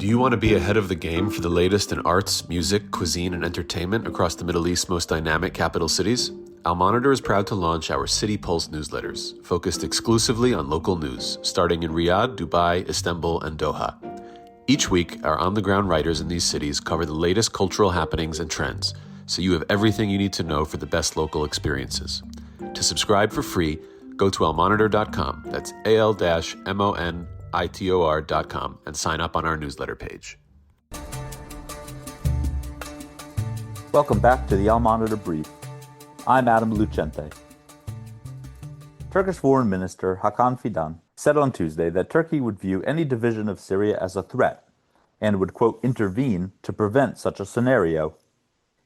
Do you want to be ahead of the game for the latest in arts, music, cuisine, and entertainment across the Middle East's most dynamic capital cities? Al Monitor is proud to launch our City Pulse newsletters, focused exclusively on local news, starting in Riyadh, Dubai, Istanbul, and Doha. Each week, our on-the-ground writers in these cities cover the latest cultural happenings and trends, so you have everything you need to know for the best local experiences. To subscribe for free, go to almonitor.com, that's al-monitor.com, and sign up on our newsletter page. Welcome back to the Al Monitor Brief. I'm Adam Lucente. Turkish Foreign Minister Hakan Fidan said on Tuesday that Turkey would view any division of Syria as a threat and would, quote, intervene to prevent such a scenario.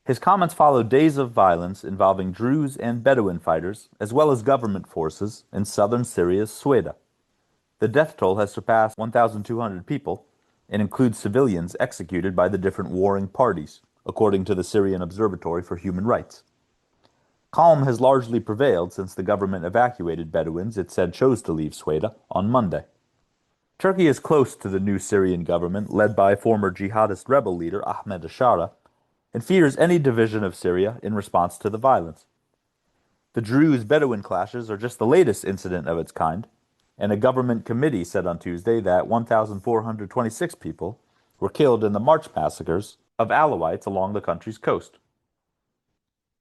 His comments followed days of violence involving Druze and Bedouin fighters, as well as government forces in southern Syria's Suwayda. The death toll has surpassed 1,200 people and includes civilians executed by the different warring parties, according to the Syrian Observatory for Human Rights. Calm has largely prevailed since the government evacuated Bedouins it said chose to leave Suwayda on Monday. Turkey is close to the new Syrian government, led by former jihadist rebel leader Ahmed Ashara, and fears any division of Syria in response to the violence. The Druze-Bedouin clashes are just the latest incident of its kind, and a government committee said on Tuesday that 1,426 people were killed in the March massacres of Alawites along the country's coast.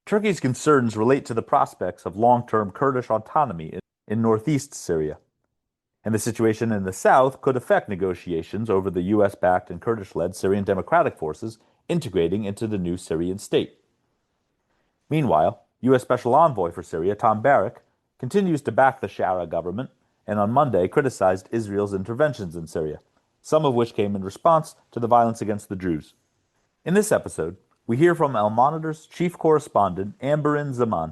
Turkey's concerns relate to the prospects of long-term Kurdish autonomy in northeast Syria, and the situation in the south could affect negotiations over the U.S.-backed and Kurdish-led Syrian Democratic Forces integrating into the new Syrian state. Meanwhile, U.S. Special Envoy for Syria, Tom Barrack, continues to back the Shara government and on Monday criticized Israel's interventions in Syria, some of which came in response to the violence against the Druze. In this episode, we hear from Al Monitor's chief correspondent, Amberin Zaman.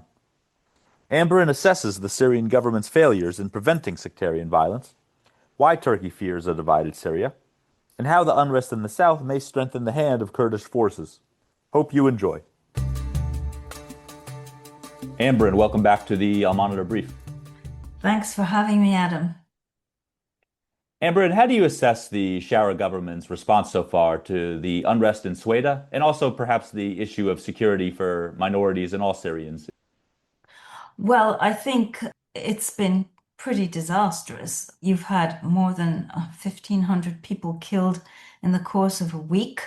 Amberin assesses the Syrian government's failures in preventing sectarian violence, why Turkey fears a divided Syria, and how the unrest in the south may strengthen the hand of Kurdish forces. Hope you enjoy. Amberin, welcome back to the Al Monitor Brief. Thanks for having me, Adam. Amberin, how do you assess the Shara government's response so far to the unrest in Suwayda, and also perhaps the issue of security for minorities and all Syrians? Well, I think it's been pretty disastrous. You've had more than 1,500 people killed in the course of a week.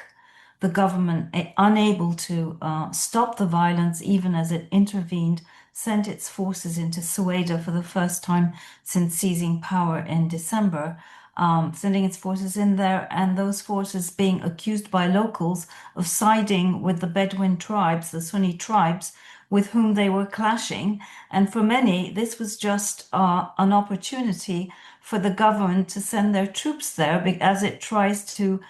The government, unable to stop the violence, even as it intervened, sent its forces into Suwayda for the first time since seizing power in December, sending its forces in there, and those forces being accused by locals of siding with the Bedouin tribes, the Sunni tribes, with whom they were clashing. And for many, this was just an opportunity for the government to send their troops there as it tries to,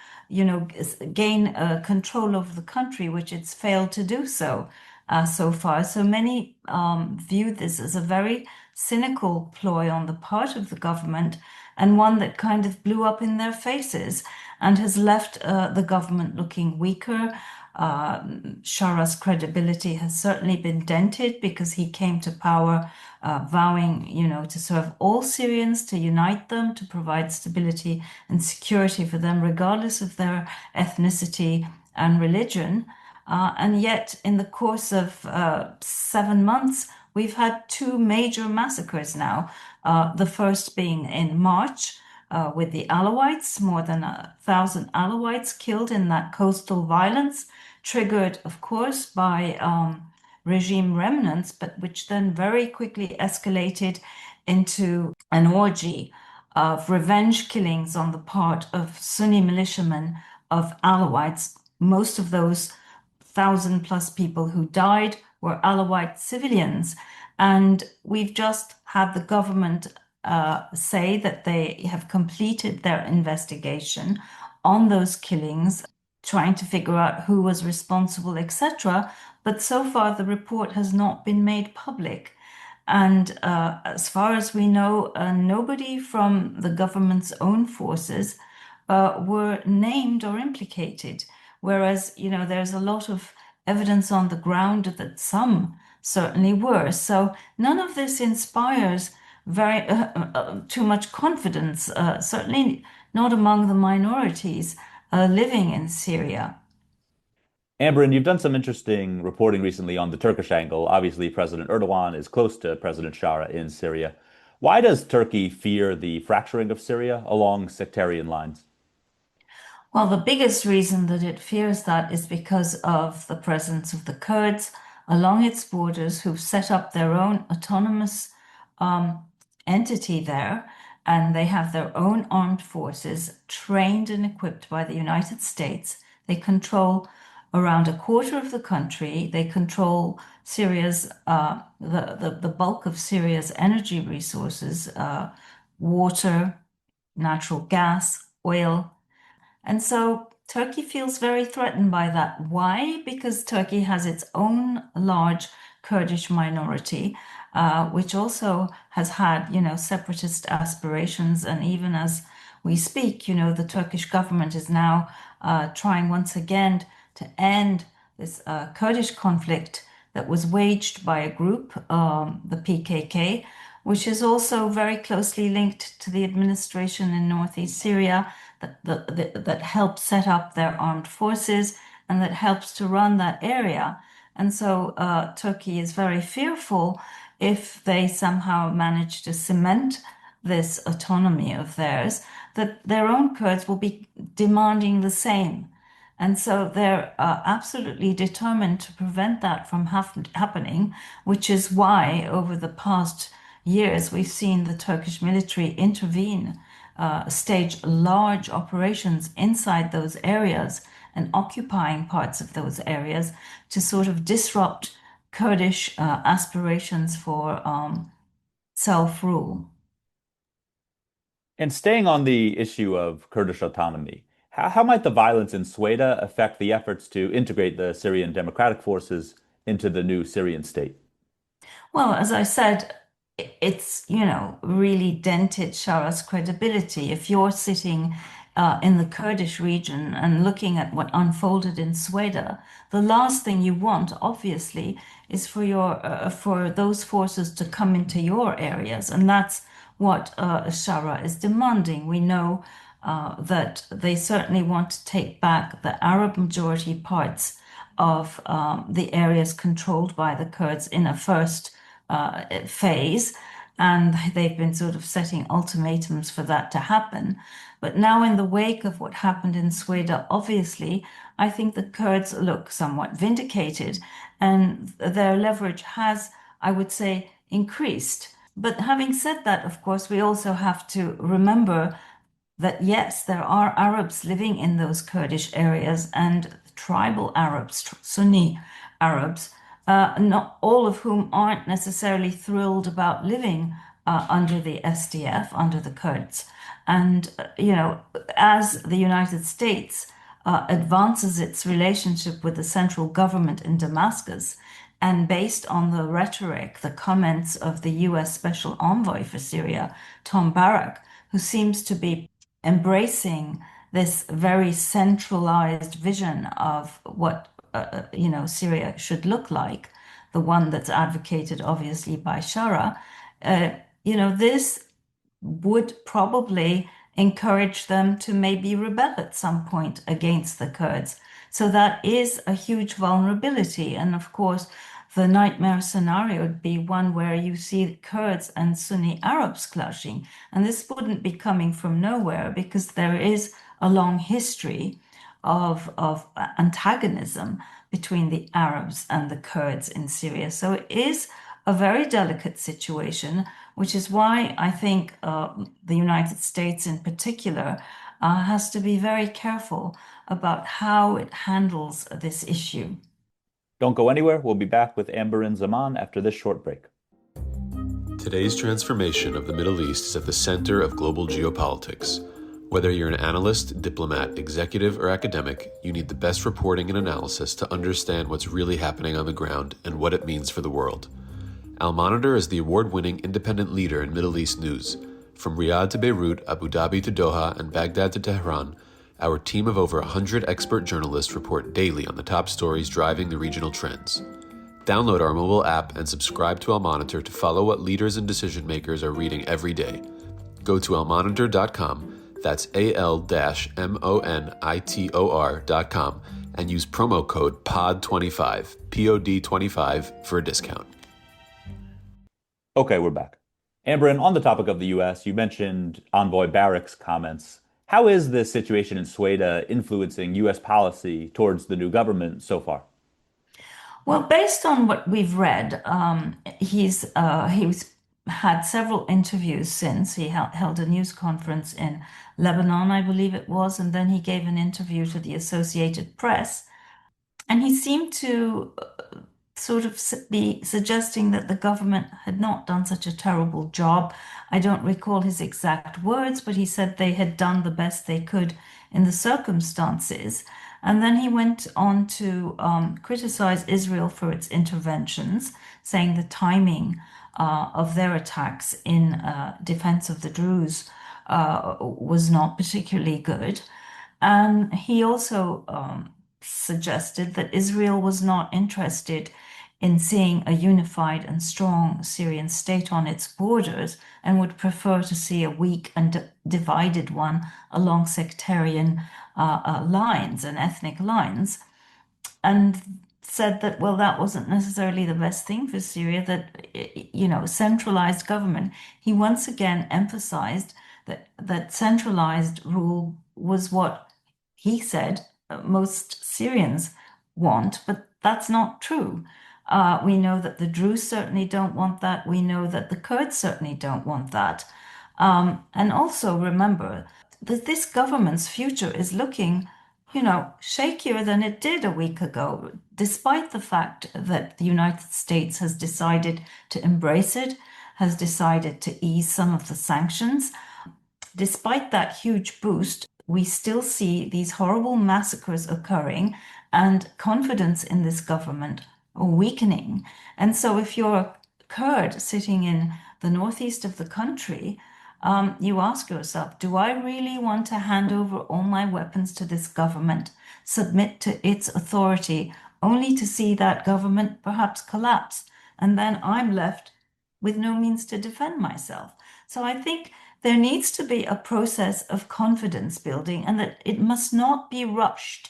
gain control over the country, which it's failed to do so far. So many view this as a very cynical ploy on the part of the government, and one that kind of blew up in their faces and has left the government looking weaker. Shara's credibility has certainly been dented because he came to power vowing, to serve all Syrians, to unite them, to provide stability and security for them, regardless of their ethnicity and religion. And yet, in the course of 7 months, we've had two major massacres now. The first being in March, with the Alawites, more than 1,000 Alawites killed in that coastal violence, triggered, of course, by regime remnants, but which then very quickly escalated into an orgy of revenge killings on the part of Sunni militiamen of Alawites. Most of those 1,000+ people who died were Alawite civilians. And we've just had the government say that they have completed their investigation on those killings, trying to figure out who was responsible, etc. But so far, the report has not been made public. And as far as we know, nobody from the government's own forces were named or implicated. Whereas, there's a lot of evidence on the ground that some certainly were. So none of this inspires too much confidence, certainly not among the minorities living in Syria. Amberin, you've done some interesting reporting recently on the Turkish angle. Obviously, President Erdogan is close to President Shara in Syria. Why does Turkey fear the fracturing of Syria along sectarian lines? Well, the biggest reason that it fears that is because of the presence of the Kurds along its borders who've set up their own autonomous um, entity there, and they have their own armed forces trained and equipped by the United States. They control around a quarter of the country. They control Syria's the bulk of Syria's energy resources, water, natural gas, oil. And so Turkey feels very threatened by that. Why? Because Turkey has its own large Kurdish minority, which also has had, separatist aspirations. And even as we speak, the Turkish government is now trying once again to end this Kurdish conflict that was waged by a group, the PKK, which is also very closely linked to the administration in northeast Syria that helped set up their armed forces and that helps to run that area. And so Turkey is very fearful if they somehow manage to cement this autonomy of theirs, that their own Kurds will be demanding the same. And so they're absolutely determined to prevent that from happening, which is why over the past years we've seen the Turkish military intervene, stage large operations inside those areas and occupying parts of those areas to sort of disrupt Kurdish aspirations for self-rule. And staying on the issue of Kurdish autonomy, how might the violence in Suwayda affect the efforts to integrate the Syrian Democratic Forces into the new Syrian state? Well, as I said, it's, really dented Shara's credibility. If you're sitting in the Kurdish region and looking at what unfolded in Suwayda, the last thing you want, obviously, is for those forces to come into your areas, and that's what Shara is demanding. We know that they certainly want to take back the Arab majority parts of the areas controlled by the Kurds in a first phase, and they've been sort of setting ultimatums for that to happen. But now, in the wake of what happened in Suwayda, obviously, I think the Kurds look somewhat vindicated, and their leverage has, I would say, increased. But having said that, of course, we also have to remember that yes, there are Arabs living in those Kurdish areas and tribal Arabs, Sunni Arabs, not all of whom aren't necessarily thrilled about living under the SDF, under the Kurds. And, as the United States advances its relationship with the central government in Damascus, and based on the rhetoric, the comments of the US Special Envoy for Syria, Tom Barrack, who seems to be embracing this very centralized vision of what Syria should look like, the one that's advocated obviously by Shara, this would probably encourage them to maybe rebel at some point against the Kurds. So that is a huge vulnerability. And of course, the nightmare scenario would be one where you see Kurds and Sunni Arabs clashing. And this wouldn't be coming from nowhere because there is a long history of antagonism between the Arabs and the Kurds in Syria. So it is a very delicate situation, which is why I think the United States in particular has to be very careful about how it handles this issue. Don't go anywhere. We'll be back with Amberin Zaman after this short break. Today's transformation of the Middle East is at the center of global geopolitics. Whether you're an analyst, diplomat, executive, or academic, you need the best reporting and analysis to understand what's really happening on the ground and what it means for the world. Al-Monitor is the award-winning independent leader in Middle East news. From Riyadh to Beirut, Abu Dhabi to Doha, and Baghdad to Tehran, our team of over 100 expert journalists report daily on the top stories driving the regional trends. Download our mobile app and subscribe to Al-Monitor to follow what leaders and decision makers are reading every day. Go to almonitor.com, That's al-monitor.com, and use promo code POD25, POD25, for a discount. Okay, we're back. Amberin, on the topic of the U.S., you mentioned Envoy Barrack's comments. How is this situation in Suwayda influencing U.S. policy towards the new government so far? Well, based on what we've read, he's had several interviews since. He held a news conference in Lebanon, I believe it was, and then he gave an interview to the Associated Press. And he seemed to sort of be suggesting that the government had not done such a terrible job. I don't recall his exact words, but he said they had done the best they could in the circumstances. And then he went on to criticize Israel for its interventions, saying the timing of their attacks in defense of the Druze was not particularly good. And he also suggested that Israel was not interested in seeing a unified and strong Syrian state on its borders and would prefer to see a weak and divided one along sectarian lines and ethnic lines, and said that, well, that wasn't necessarily the best thing for Syria, that, centralized government. He once again emphasized that centralized rule was what he said most Syrians want, but that's not true. We know that the Druze certainly don't want that. We know that the Kurds certainly don't want that. And also remember that this government's future is looking, shakier than it did a week ago, despite the fact that the United States has decided to embrace it, has decided to ease some of the sanctions. Despite that huge boost, we still see these horrible massacres occurring and confidence in this government weakening. And so if you're a Kurd sitting in the northeast of the country, you ask yourself, do I really want to hand over all my weapons to this government, submit to its authority, only to see that government perhaps collapse? And then I'm left with no means to defend myself. So I think there needs to be a process of confidence building, and that it must not be rushed.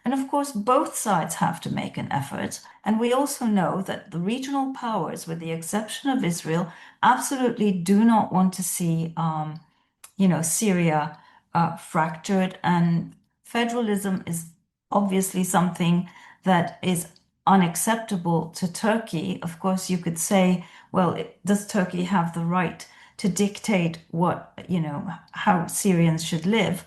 And of course, both sides have to make an effort. And we also know that the regional powers, with the exception of Israel, absolutely do not want to see, Syria fractured. And federalism is obviously something that is unacceptable to Turkey. Of course, you could say, well, does Turkey have the right to dictate how Syrians should live?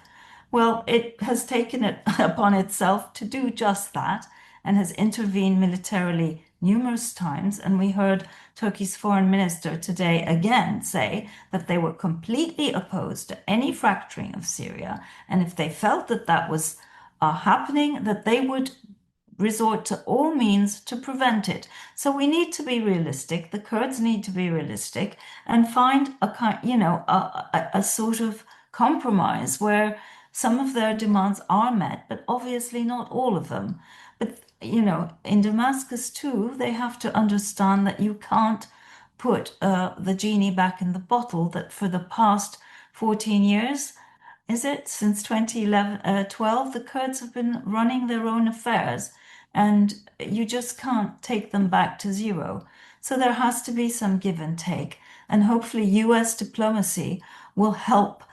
Well, it has taken it upon itself to do just that and has intervened militarily numerous times. And we heard Turkey's foreign minister today again say that they were completely opposed to any fracturing of Syria. And if they felt that that was happening, that they would resort to all means to prevent it. So we need to be realistic. The Kurds need to be realistic and find a sort of compromise where some of their demands are met, but obviously not all of them. But in Damascus too, they have to understand that you can't put the genie back in the bottle. That for the past 14 years, since 2012, the Kurds have been running their own affairs. And you just can't take them back to zero. So there has to be some give and take. And hopefully US diplomacy will help,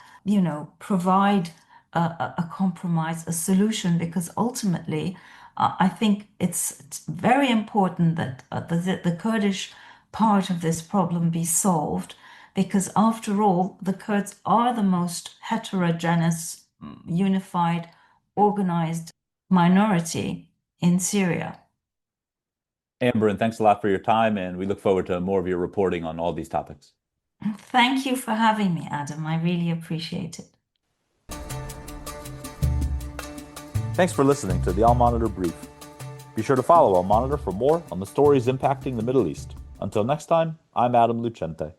provide a compromise, a solution, because ultimately, I think it's very important that the Kurdish part of this problem be solved, because after all, the Kurds are the most heterogeneous, unified, organized minority in Syria. Amberin, thanks a lot for your time, and we look forward to more of your reporting on all these topics. Thank you for having me, Adam. I really appreciate it. Thanks for listening to the Al Monitor Brief. Be sure to follow Al Monitor for more on the stories impacting the Middle East. Until next time, I'm Adam Lucente.